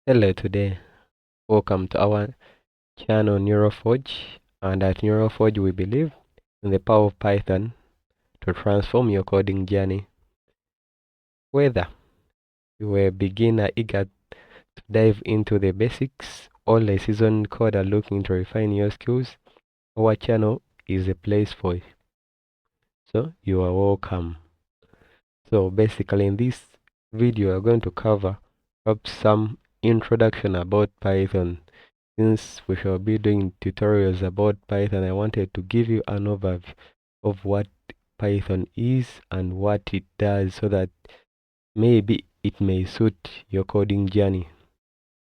Hello today, welcome to our channel NUERA FORGE, and at NUERA FORGE we believe in the power of Python to transform your coding journey. Whether you are a beginner eager to dive into the basics or a seasoned coder looking to refine your skills, our channel is a place for you. So you are welcome. So basically in this video we're going to cover up some introduction about Python. Since we shall be doing tutorials about Python, I wanted to give you an overview of what Python is and what it does so that maybe it may suit your coding journey.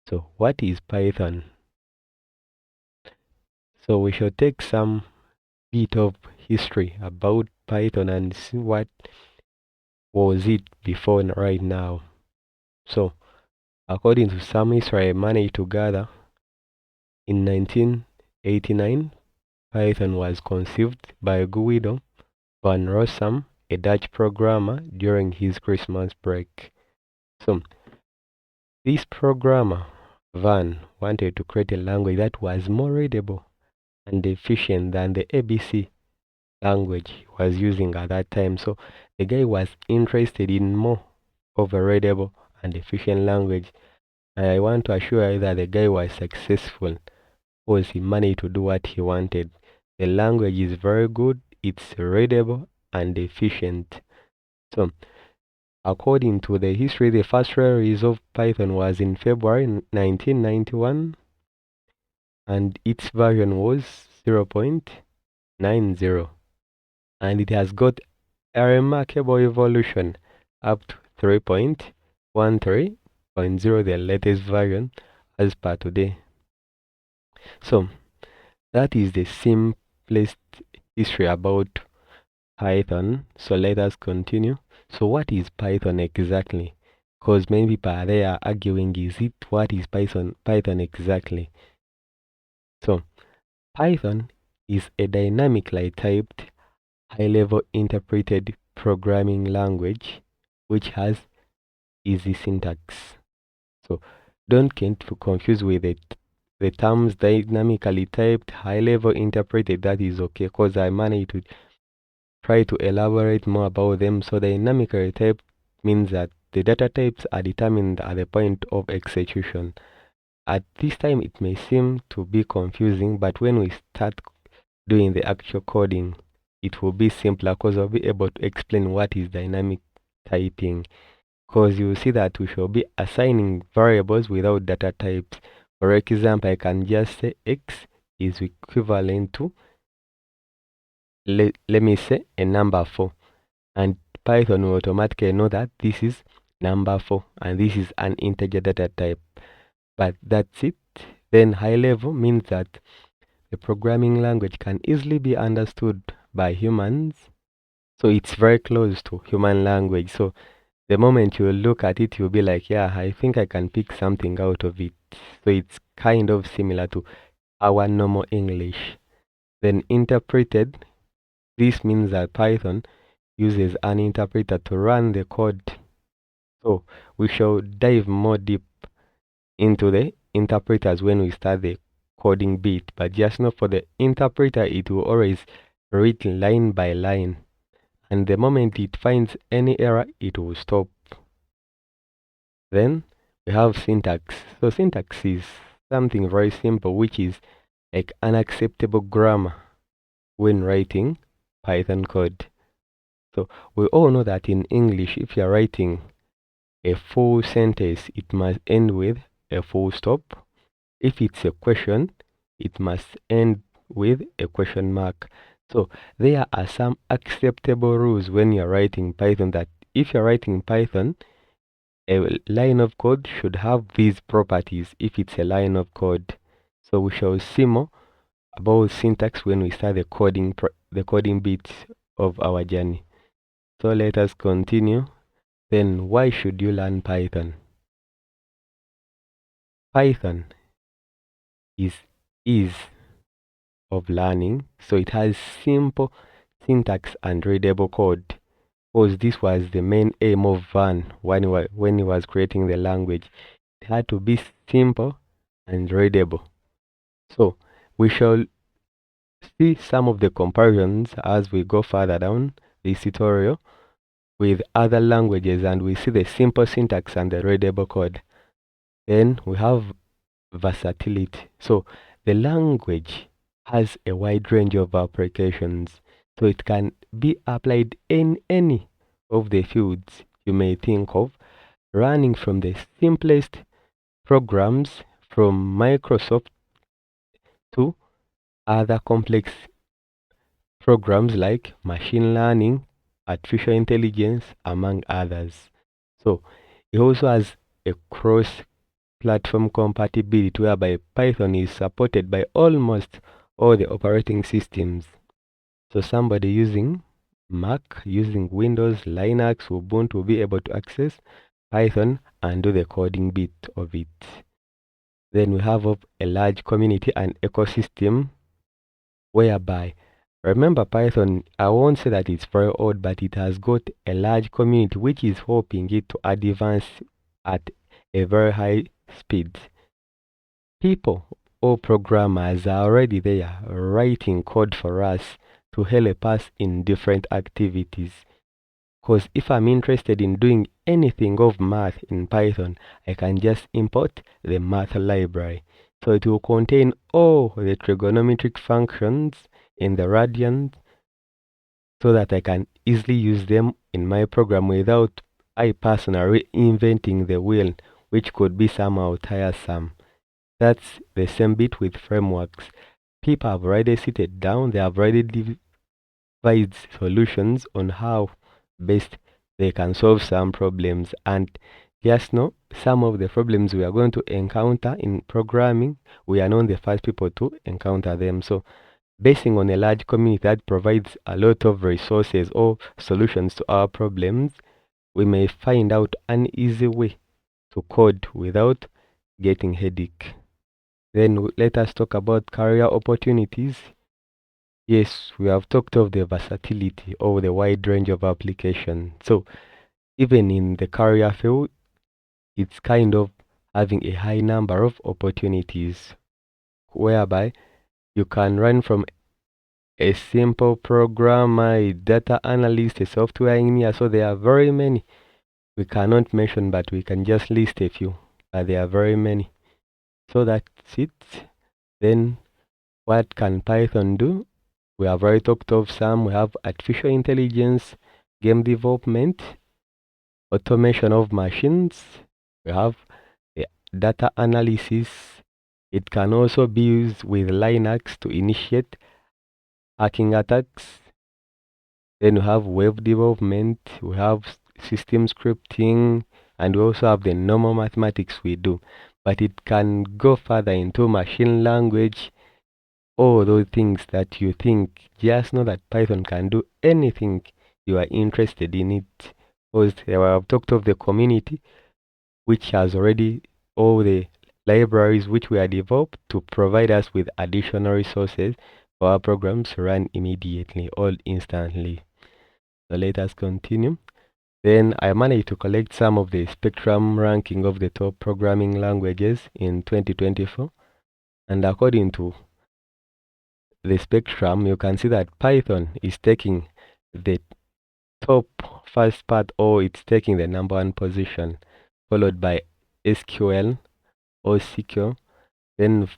So what is Python? So we shall take some bit of history about Python and see what was it before and right now. So according to some history I managed to gather, in 1989 Python was conceived by Guido van Rossum, a Dutch programmer, during his Christmas break. So this programmer, Van, wanted to create a language that was more readable and efficient than the ABC language he was using at that time. So the guy was interested in more of a readable and efficient language. And I want to assure you that the guy was successful because he managed to do what he wanted. The language is very good, it's readable and efficient. So according to the history, the first release of Python was in February 1991 and its version was 0.90, and it has got a remarkable evolution up to 3.13.0, the latest version as per today. So that is the simplest history about Python. So let us continue. So what is Python exactly? Because many people are there arguing, what is Python exactly? So Python is a dynamically typed, high-level interpreted programming language which has easy syntax. So don't get confused with it. The terms dynamically typed, high-level interpreted, that is okay, because I managed to try to elaborate more about them. So dynamically typed means that the data types are determined at the point of execution. At this time it may seem to be confusing, but when we start doing the actual coding it will be simpler, because I'll be able to explain what is dynamic typing. Because you see that we shall be assigning variables without data types. For example, I can just say x is equivalent to, let me say, a number 4, and Python will automatically know that this is number 4 and this is an integer data type. But that's it. Then high level means that the programming language can easily be understood by humans, so it's very close to human language. So the moment you look at it, you'll be like, yeah, I think I can pick something out of it. So it's kind of similar to our normal English. Then interpreted, this means that Python uses an interpreter to run the code. So we shall dive more deep into the interpreters when we start the coding bit, but just know for the interpreter it will always read line by line, and the moment it finds any error it will stop. Then we have syntax. So syntax is something very simple, which is like unacceptable grammar when writing Python code. So we all know that in English, if you're writing a full sentence, it must end with a full stop. If it's a question, it must end with a question mark. So there are some acceptable rules when you're writing Python, that if you're writing Python, a line of code should have these properties if it's a line of code. So we shall see more about syntax when we start the coding bit of our journey. So let us continue. Then why should you learn Python? Python is ease of learning, so it has simple syntax and readable code, because this was the main aim of Van when he was creating the language. It had to be simple and readable. So we shall see some of the comparisons as we go further down this tutorial with other languages, and we see the simple syntax and the readable code. Then we have versatility. So the language has a wide range of applications. So it can be applied in any of the fields you may think of, running from the simplest programs from Microsoft to other complex programs like machine learning, artificial intelligence, among others. So it also has a cross-platform compatibility whereby Python is supported by almost all the operating systems. So somebody using Mac, using Windows, Linux, Ubuntu will be able to access Python and do the coding bit of it. Then we have a large community and ecosystem whereby, remember Python, I won't say that it's very old, but it has got a large community which is hoping it to advance at a very high speed. People or programmers are already there writing code for us to help us in different activities. Because if I'm interested in doing anything of math in Python, I can just import the math library. So it will contain all the trigonometric functions in the radians so that I can easily use them in my program without I personally reinventing the wheel, which could be somehow tiresome. That's the same bit with frameworks. People have already seated down, they have already devised solutions on how best they can solve some problems. And just know some of the problems we are going to encounter in programming, we are not the first people to encounter them. So basing on a large community that provides a lot of resources or solutions to our problems, we may find out an easy way to code without getting headache. Then let us talk about career opportunities. Yes, we have talked of the versatility or the wide range of application. So even in the career field, it's kind of having a high number of opportunities whereby you can run from a simple programmer, a data analyst, a software engineer. So there are very many. We cannot mention, but we can just list a few. But there are very many. So that's it. Then what can Python do? We have already talked of some. We have artificial intelligence, game development, automation of machines. We have data analysis. It can also be used with Linux to initiate hacking attacks. Then we have web development, we have system scripting, and we also have the normal mathematics we do. But it can go further into machine language, all those things that you think. Just know that Python can do anything you are interested in it. Because I've talked of the community, which has already all the libraries which we are developed to provide us with additional resources for our programs to run immediately or instantly. So let us continue. Then I managed to collect some of the spectrum ranking of the top programming languages in 2024. And according to the spectrum, you can see that Python is taking the top first part, or it's taking the number one position, followed by SQL or SQL, then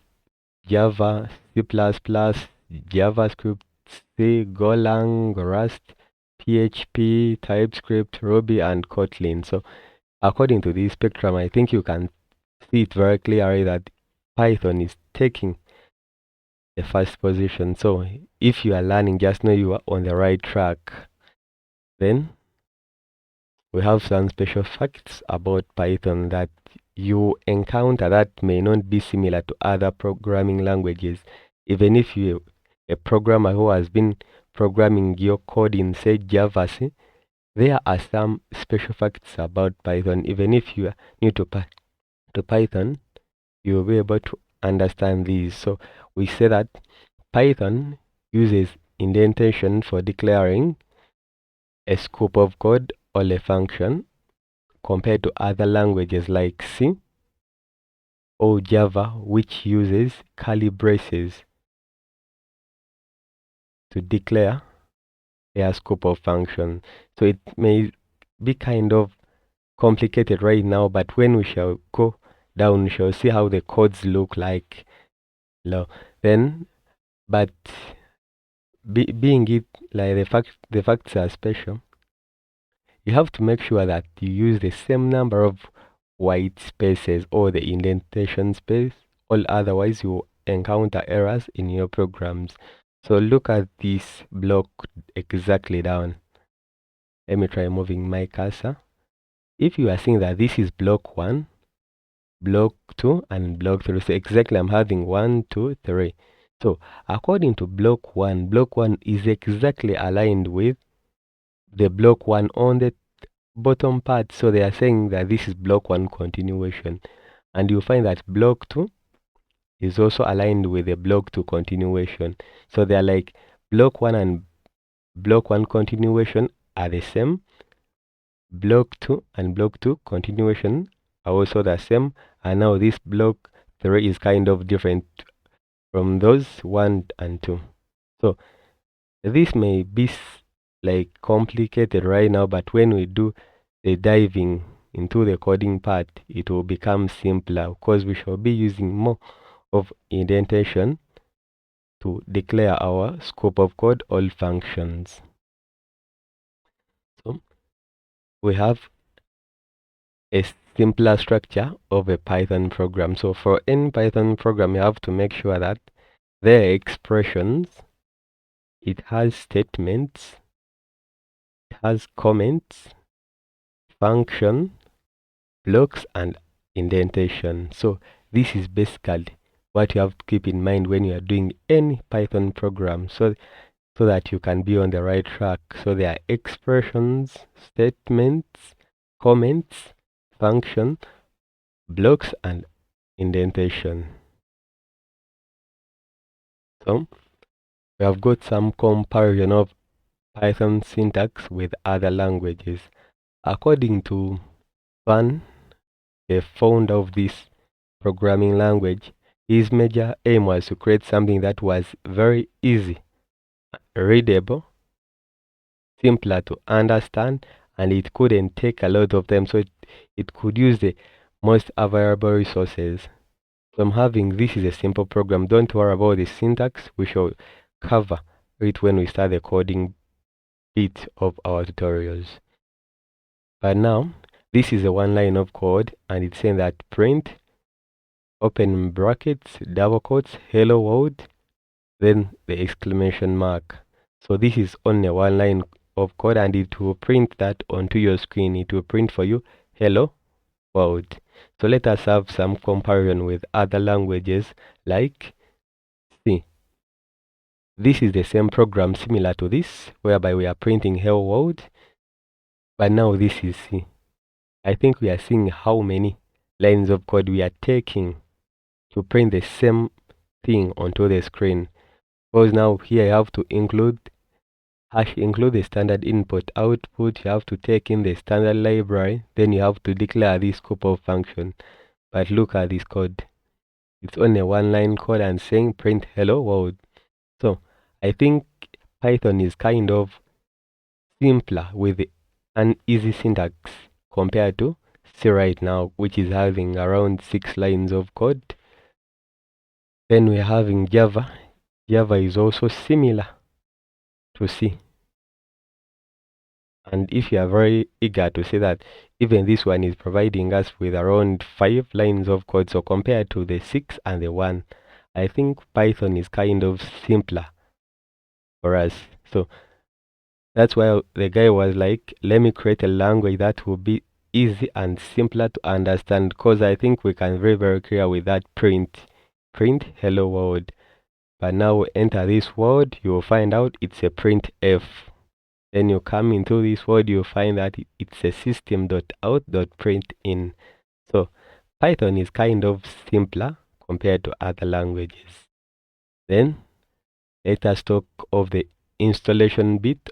Java, C++, JavaScript, C, Golang, Rust, PHP, TypeScript, Ruby, and Kotlin. So according to this spectrum, I think you can see it very clearly that Python is taking the first position. So if you are learning, just know you are on the right track. Then we have some special facts about Python that you encounter that may not be similar to other programming languages. Even if you're a programmer who has been programming your code in, say, Java, there are some special facts about Python. Even if you are new to Python, you'll be able to understand these. So we say that Python uses indentation for declaring a scope of code or a function compared to other languages like C, or Java, which uses curly braces to declare a scope of function. So it may be kind of complicated right now, but when we shall go down, we shall see how the codes look like. Then, but being it like the facts are special, you have to make sure that you use the same number of white spaces or the indentation space, or otherwise you encounter errors in your programs. So look at this block exactly down. Let me try moving my cursor. If you are seeing that this is block 1, block 2, and block 3, so exactly I'm having 1, 2, 3. So according to block 1 is exactly aligned with the block 1 on the bottom part. So they are saying that this is block 1 continuation. And you find that block 2 is also aligned with the block 2 continuation. So they are like block 1 and block 1 continuation are the same. Block 2 and block 2 continuation are also the same. And now this block 3 is kind of different from those 1 and 2. So this may be like complicated right now, but when we do the diving into the coding part, it will become simpler because we shall be using more of indentation to declare our scope of code, all functions. So we have a simpler structure of a Python program. So for any Python program, you have to make sure that there are expressions, it has statements, it has comments, function, blocks, and indentation. So this is basically what you have to keep in mind when you are doing any Python program, so that you can be on the right track. So there are expressions, statements, comments, function, blocks, and indentation. So we have got some comparison of Python syntax with other languages. According to Van, the founder of this programming language, his major aim was to create something that was very easy, readable, simpler to understand, and it couldn't take a lot of time, so it could use the most available resources. So I'm having this is a simple program. Don't worry about the syntax. We shall cover it when we start the coding bit of our tutorials. But now, this is a one line of code, and it's saying that print, open brackets, double quotes, hello world, then the exclamation mark. So this is only one line of code, and it will print that onto your screen. It will print for you hello world. So let us have some comparison with other languages like C. This is the same program similar to this, whereby we are printing hello world, but now this is C. I think we are seeing how many lines of code we are taking to print the same thing onto the screen. Because now here you have to include the standard input output, you have to take in the standard library, then you have to declare this scope of function. But look at this code. It's only one line code and saying print hello world. So I think Python is kind of simpler with an easy syntax compared to C right now, which is having around 6 lines of code. Then we're having Java. Java is also similar to C. And if you are very eager to see that even this one is providing us with around 5 lines of code, so compared to the 6 and the 1, I think Python is kind of simpler for us. So that's why the guy was like, let me create a language that will be easy and simpler to understand, because I think we can be very clear with that print hello world. But now enter this word, you will find out it's a print F. Then you come into this word, you find that it's a system.out.println. So Python is kind of simpler compared to other languages. Then let us talk of the installation bit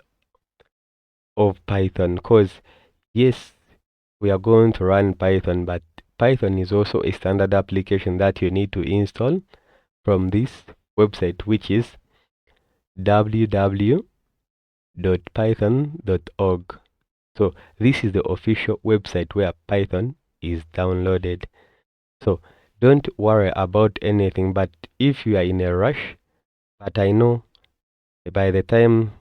of Python, because yes, we are going to run Python, but Python is also a standard application that you need to install from this website, which is www.python.org. So this is the official website where Python is downloaded. So don't worry about anything, but if you are in a rush, but I know by the time,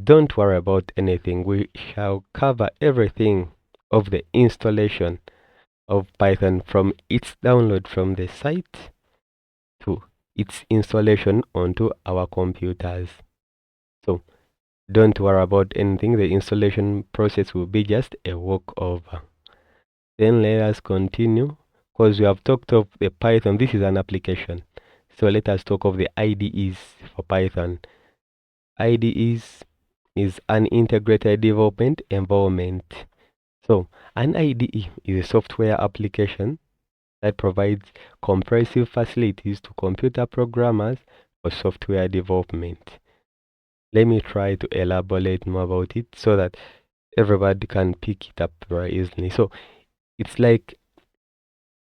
don't worry about anything. We shall cover everything of the installation of Python from its download from the site to its installation onto our computers. So don't worry about anything. The installation process will be just a walkover. Then let us continue, because we have talked of the Python. This is an application. So let us talk of the IDEs for Python. IDEs is an integrated development environment. So an IDE is a software application that provides comprehensive facilities to computer programmers for software development. Let me try to elaborate more about it so that everybody can pick it up very easily. So it's like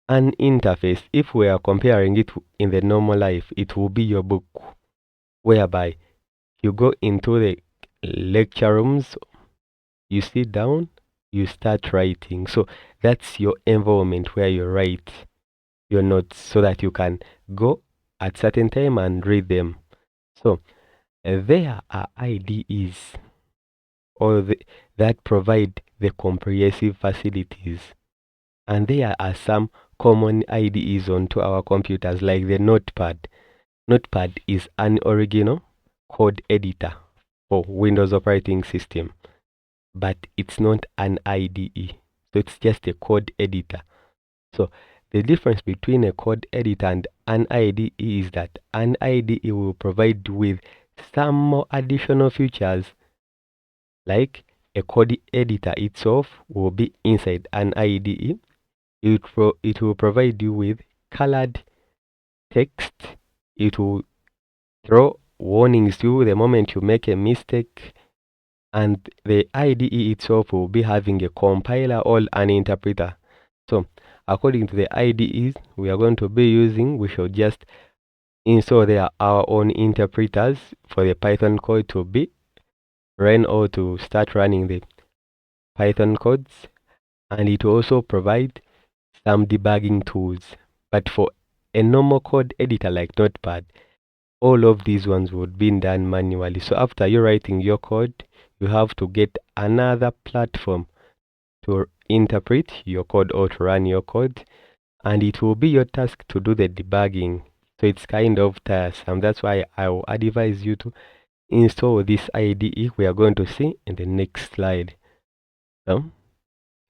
an interface. If we are comparing it in the normal life, it will be your book, whereby you go into the lecture rooms, you sit down, you start writing. So that's your environment where you write your notes so that you can go at certain time and read them. So there are IDEs that provide the comprehensive facilities, and there are some common IDEs onto our computers, like the Notepad. Notepad is an original code editor for Windows operating system, but it's not an IDE, so it's just a code editor. So the difference between a code editor and an IDE is that an IDE will provide with some more additional features, like a code editor itself will be inside an IDE. It will provide you with colored text. It will throw warnings to you the moment you make a mistake. And the IDE itself will be having a compiler or an interpreter. So according to the IDEs we are going to be using, we should just install our own interpreters for the Python code to be run or to start running the Python codes. And it will also provide some debugging tools. But for a normal code editor like Notepad, all of these ones would be done manually. So after you're writing your code, you have to get another platform to interpret your code or to run your code, and it will be your task to do the debugging. So it's kind of tiresome. That's why I will advise you to install this IDE we are going to see in the next slide. So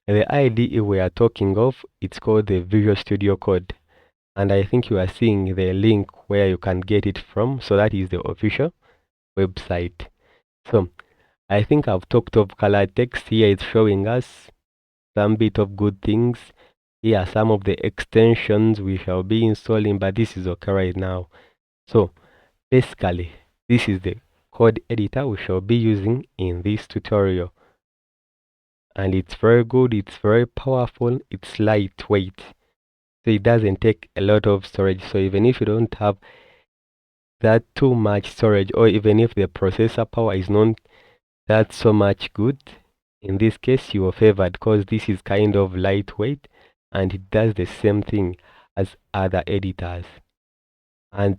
the IDE we are talking of, it's called the Visual Studio Code, and I think you are seeing the link where you can get it from. So that is the official website. So I think I've talked of color text. Here it's showing us some bit of good things. Here are some of the extensions we shall be installing, but this is okay right now. So basically, this is the code editor we shall be using in this tutorial. And it's very good, it's very powerful, it's lightweight. So it doesn't take a lot of storage. So even if you don't have that too much storage, or even if the processor power is not that so much good, in this case you are favored because this is kind of lightweight and it does the same thing as other editors. And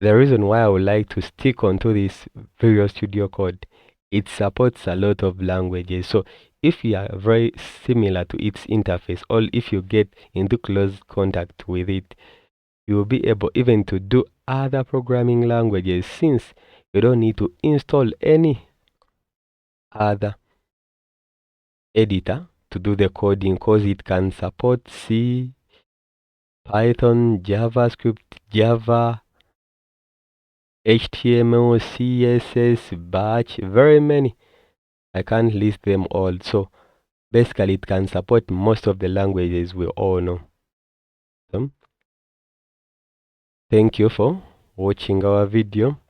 the reason why I would like to stick onto this Visual Studio Code, it supports a lot of languages. So if you are very similar to its interface, or if you get into close contact with it, you will be able even to do other programming languages, since you don't need to install any other editor to do the coding, because it can support C, Python, JavaScript, Java, HTML, CSS, Batch, very many. I can't list them all. So basically it can support most of the languages we all know. So, thank you for watching our video.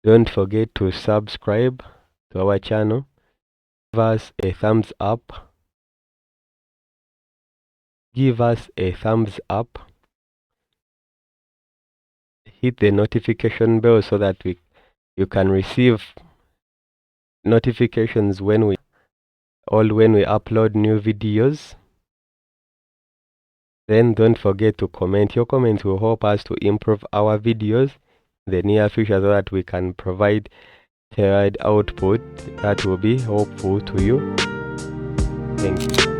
Don't forget to subscribe to our channel. Give us a thumbs up give us a thumbs up, hit the notification bell so that you can receive notifications when we upload new videos. Then don't forget to comment. Your comments will help us to improve our videos in the near future so that we can provide tailored output that will be helpful to you. Thank you.